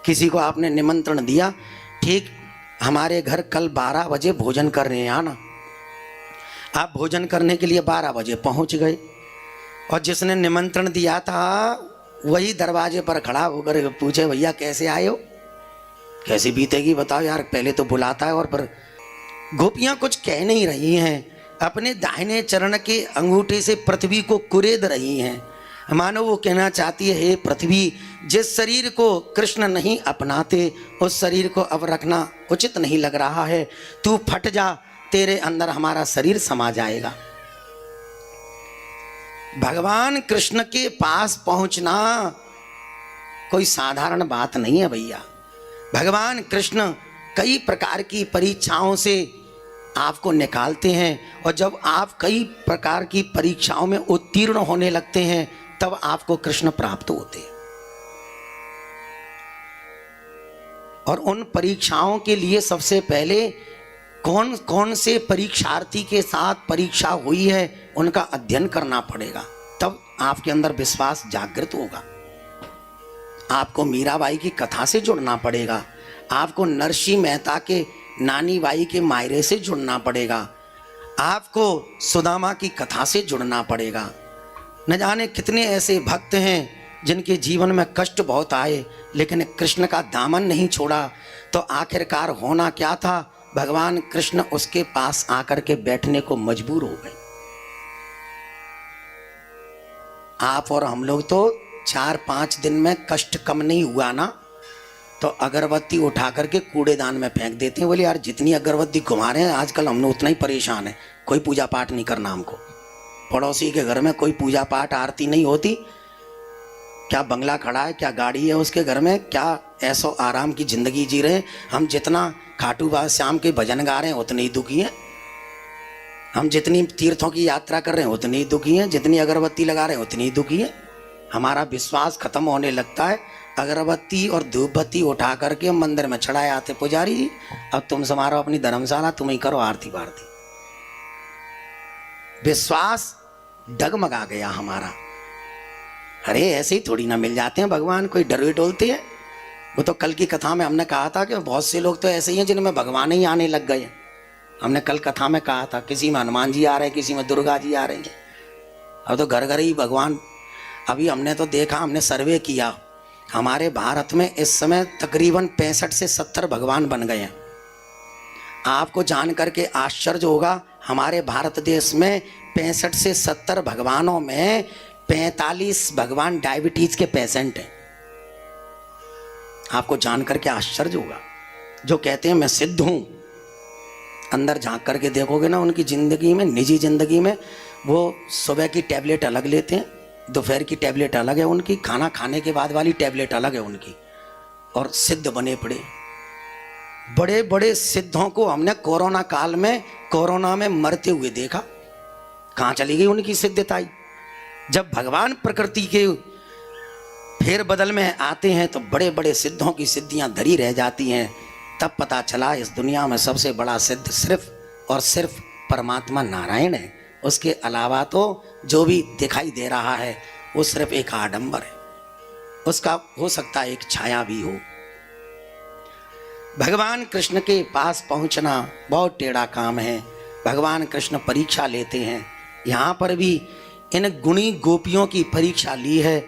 किसी को आपने निमंत्रण दिया, ठीक हमारे घर कल 12 बजे भोजन करने आना। आप भोजन करने के लिए 12 बजे पहुंच गए और जिसने निमंत्रण दिया था वही दरवाजे पर खड़ा होकर पूछे, भैया कैसे आए हो, कैसी बीतेगी बताओ यार, पहले तो बुलाता है। और पर गोपियां कुछ कह नहीं रही हैं, अपने दाहिने चरण के अंगूठे से पृथ्वी को कुरेद रही हैं, मानो वो कहना चाहती है, हे पृथ्वी, जिस शरीर को कृष्ण नहीं अपनाते उस शरीर को अब रखना उचित नहीं लग रहा है, तू फट जा, तेरे अंदर हमारा शरीर समा जाएगा। भगवान कृष्ण के पास पहुंचना कोई साधारण बात नहीं है भैया। भगवान कृष्ण कई प्रकार की परीक्षाओं से आपको निकालते हैं और जब आप कई प्रकार की परीक्षाओं में उत्तीर्ण होने लगते हैं तब आपको कृष्ण प्राप्त होते हैं। और उन परीक्षाओं के लिए सबसे पहले कौन कौन से परीक्षार्थी के साथ परीक्षा हुई है उनका अध्ययन करना पड़ेगा, तब आपके अंदर विश्वास जागृत होगा। आपको मीराबाई की कथा से जुड़ना पड़ेगा, आपको नरसिंह मेहता के नानी बाई के मायरे से जुड़ना पड़ेगा, आपको सुदामा की कथा से जुड़ना पड़ेगा। न जाने कितने ऐसे भक्त हैं जिनके जीवन में कष्ट बहुत आए लेकिन कृष्ण का दामन नहीं छोड़ा, तो आखिरकार होना क्या था, भगवान कृष्ण उसके पास आकर के बैठने को मजबूर हो गए। आप और हम लोग तो 4-5 दिन में कष्ट कम नहीं हुआ ना, तो अगरबत्ती उठा करके कूड़ेदान में फेंक देते हैं। बोले यार जितनी अगरबत्ती घुमा रहे हैं आजकल हम लोग उतना ही परेशान है, कोई पूजा पाठ नहीं करना हमको। पड़ोसी के घर में कोई पूजा पाठ आरती नहीं होती, क्या बंगला खड़ा है, क्या गाड़ी है उसके घर में, क्या ऐसो आराम की जिंदगी जी रहे हैं। हम जितना खाटू बाबा श्याम के भजन गा रहे हैं उतने ही दुखी हैं, हम जितनी तीर्थों की यात्रा कर रहे हैं उतनी ही दुखी हैं, जितनी अगरबत्ती लगा रहे हैं उतनी ही दुखी हैं। हमारा विश्वास खत्म होने लगता है। अगरबत्ती और धूपबत्ती उठा करके मंदिर में चढ़ाए आते, पुजारी जी अब तुम संभालो अपनी धर्मशाला, तुम ही करो आरती वारती। विश्वास डगमगा गया हमारा। अरे ऐसे ही थोड़ी ना मिल जाते हैं भगवान, कोई डरवे डोलते हैं। वो तो कल की कथा में हमने कहा था कि बहुत से लोग तो ऐसे ही हैं जिनमें भगवान ही आने लग गए। हमने कल कथा में कहा था किसी में हनुमान जी आ रहे हैं, किसी में दुर्गा जी आ रहे हैं, अब तो घर घर ही भगवान। अभी हमने तो देखा, हमने सर्वे किया, हमारे भारत में इस समय तकरीबन 65 से 70 भगवान बन गए हैं। आपको जान करके आश्चर्य होगा, हमारे भारत देश में 65 से 70 भगवानों में 45 भगवान डायबिटीज के पेशेंट हैं। आपको जान करके आश्चर्य होगा। जो कहते हैं मैं सिद्ध हूं, अंदर झांक करके देखोगे ना उनकी जिंदगी में, निजी जिंदगी में, वो सुबह की टैबलेट अलग लेते हैं, दोपहर की टैबलेट अलग है उनकी, खाना खाने के बाद वाली टैबलेट अलग है उनकी, और सिद्ध बने पड़े। बड़े बड़े सिद्धों को हमने कोरोना काल में, कोरोना में मरते हुए देखा। कहाँ चली गई उनकी सिद्धताई? जब भगवान प्रकृति के फेर बदल में आते हैं तो बड़े बड़े सिद्धों की सिद्धियां धरी रह जाती हैं। तब पता चला इस दुनिया में सबसे बड़ा सिद्ध सिर्फ और सिर्फ परमात्मा नारायण है। उसके अलावा तो जो भी दिखाई दे रहा है वो सिर्फ एक आडंबर है, उसका हो सकता है एक छाया भी हो। भगवान कृष्ण के पास पहुंचना बहुत टेढ़ा काम है। भगवान कृष्ण परीक्षा लेते हैं। यहाँ पर भी इन गुणी गोपियों की परीक्षा ली है।